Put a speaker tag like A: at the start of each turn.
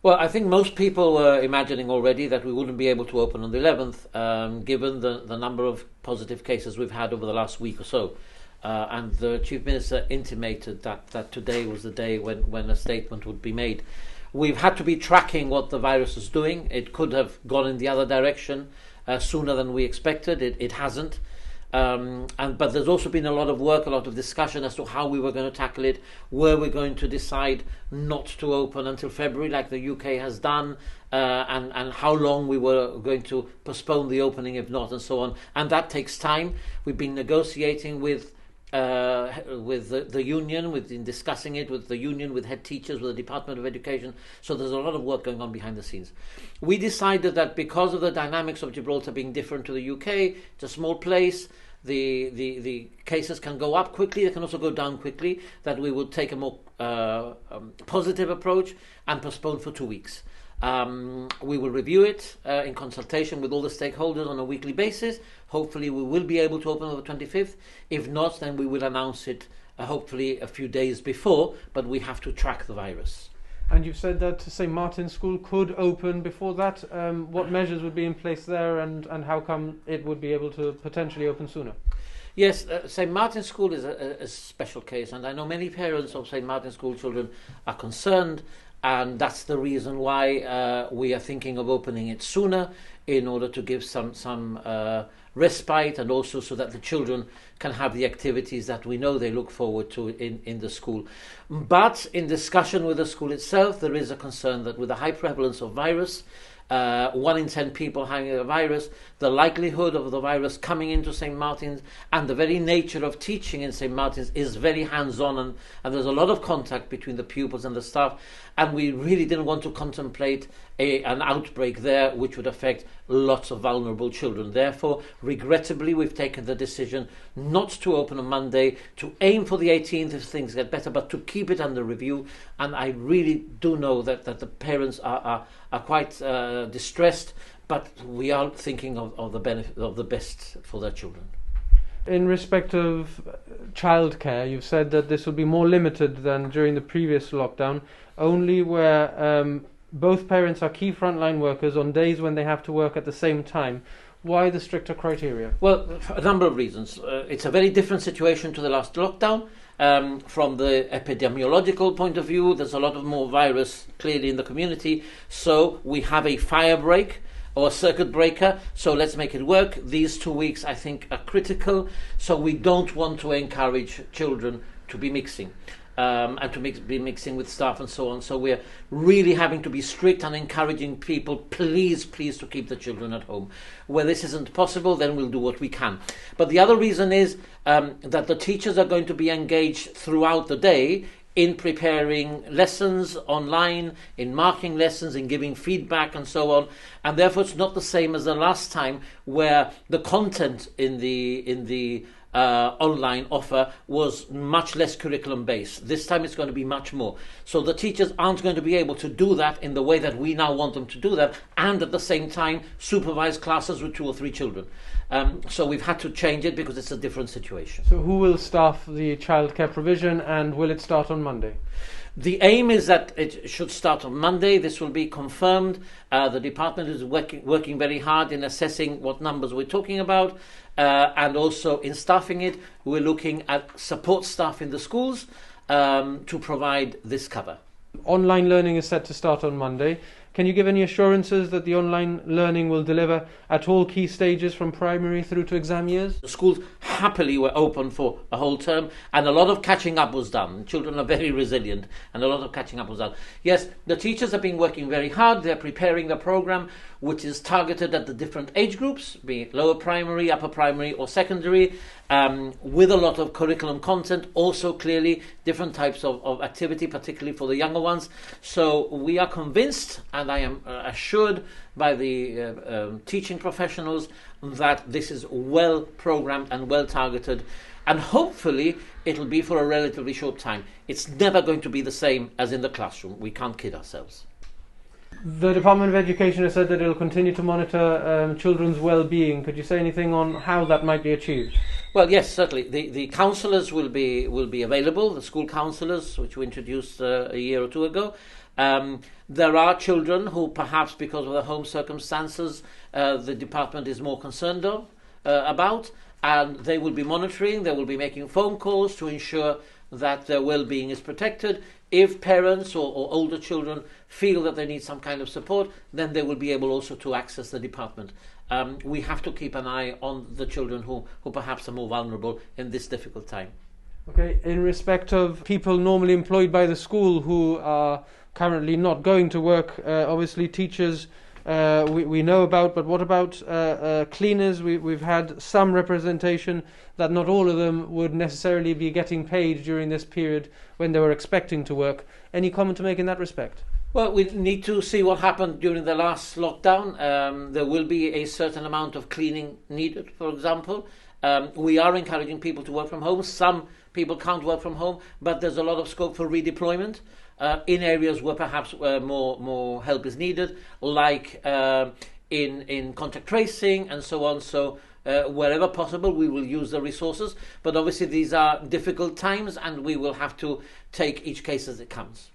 A: Well, I think most people were imagining already that we wouldn't be able to open on the 11th, given the number of positive cases we've had over the last week or so. And the Chief Minister intimated that today was the day when a statement would be made. We've had to be tracking what the virus is doing. It could have gone in the other direction sooner than we expected. It hasn't. But there's also been a lot of work, a lot of discussion as to how we were going to tackle it. Were we going to decide not to open until February, like the UK has done, and how long we were going to postpone the opening if not, and so on. And that takes time. We've been negotiating with the union, we've been discussing it with the union, with head teachers, with the Department of Education. So there's a lot of work going on behind the scenes. We decided that because of the dynamics of Gibraltar being different to the UK, it's a small place, the cases can go up quickly, they can also go down quickly, that we would take a more positive approach and postpone for 2 weeks. We will review it in consultation with all the stakeholders on a weekly basis. Hopefully we will be able to open on the 25th. If not, then we will announce it hopefully a few days before, but we have to track the virus.
B: And you've said that St. Martin's School could open before that. What measures would be in place there, and how come it would be able to potentially open sooner?
A: Yes, St. Martin's School is a special case, and I know many parents of St. Martin's School children are concerned, and that's the reason why we are thinking of opening it sooner, in order to give some respite, and also so that the children can have the activities that we know they look forward to in the school. But in discussion with the school itself, there is a concern that with the high prevalence of virus, 1 in 10 people having a virus, the likelihood of the virus coming into St. Martin's, and the very nature of teaching in St. Martin's is very hands-on, and there's a lot of contact between the pupils and the staff, and we really didn't want to contemplate an outbreak there which would affect lots of vulnerable children. Therefore, regrettably, we've taken the decision not to open on Monday, to aim for the 18th if things get better, but to keep it under review. And I really do know that the parents are quite distressed, but we are thinking of the benefit of the best for their children.
B: In respect of childcare, you've said that this will be more limited than during the previous lockdown, only where both parents are key frontline workers on days when they have to work at the same time. Why the stricter criteria?
A: Well, for a number of reasons. It's a very different situation to the last lockdown. From the epidemiological point of view, there's a lot of more virus clearly in the community, so we have a fire break or a circuit breaker, so let's make it work. These 2 weeks, I think, are critical, so we don't want to encourage children to be mixing. And to be mixing with staff and so on. So we're really having to be strict and encouraging people, please to keep the children at home. Where this isn't possible, then we'll do what we can. But the other reason is that the teachers are going to be engaged throughout the day in preparing lessons online, in marking lessons, in giving feedback and so on. And therefore it's not the same as the last time, where the content in the online offer was much less curriculum based. This time it's going to be much more. So the teachers aren't going to be able to do that in the way that we now want them to do that, and at the same time supervise classes with 2 or 3 children. So we've had to change it because it's a different situation.
B: So who will staff the childcare provision, and will it start on Monday?
A: The aim is that it should start on Monday. This will be confirmed. The department is working very hard in assessing what numbers we're talking about, and also in staffing it. We're looking at support staff in the schools to provide this cover.
B: Online learning is set to start on Monday. Can you give any assurances that the online learning will deliver at all key stages from primary through to exam years?
A: The schools happily were open for a whole term, and a lot of catching up was done. Children are very resilient, and a lot of catching up was done. Yes, the teachers have been working very hard. They're preparing the program, which is targeted at the different age groups, be it lower primary, upper primary or secondary, with a lot of curriculum content, also clearly different types of activity, particularly for the younger ones. So we are convinced, and I am assured by the teaching professionals, that this is well programmed and well targeted, and hopefully it'll be for a relatively short time. It's never going to be the same as in the classroom. We can't kid ourselves.
B: The Department of Education has said that it will continue to monitor children's well-being. Could you say anything on how that might be achieved?
A: Well, yes, certainly. The counsellors will be available, the school counsellors, which we introduced a year or 2 ago. There are children who perhaps because of the home circumstances the department is more concerned about, and they will be monitoring, they will be making phone calls to ensure that their well-being is protected. If parents or older children feel that they need some kind of support, then they will be able also to access the department. We have to keep an eye on the children who perhaps are more vulnerable in this difficult time.
B: Okay, in respect of people normally employed by the school who are currently not going to work, obviously teachers we know about, but what about cleaners? We've had some representation that not all of them would necessarily be getting paid during this period when they were expecting to work. Any comment to make in that respect?
A: Well, we need to see what happened during the last lockdown. There will be a certain amount of cleaning needed, for example. We are encouraging people to work from home. Some people can't work from home, but there's a lot of scope for redeployment in areas where perhaps more help is needed, like in contact tracing and so on. So wherever possible, we will use the resources. But obviously, these are difficult times, and we will have to take each case as it comes.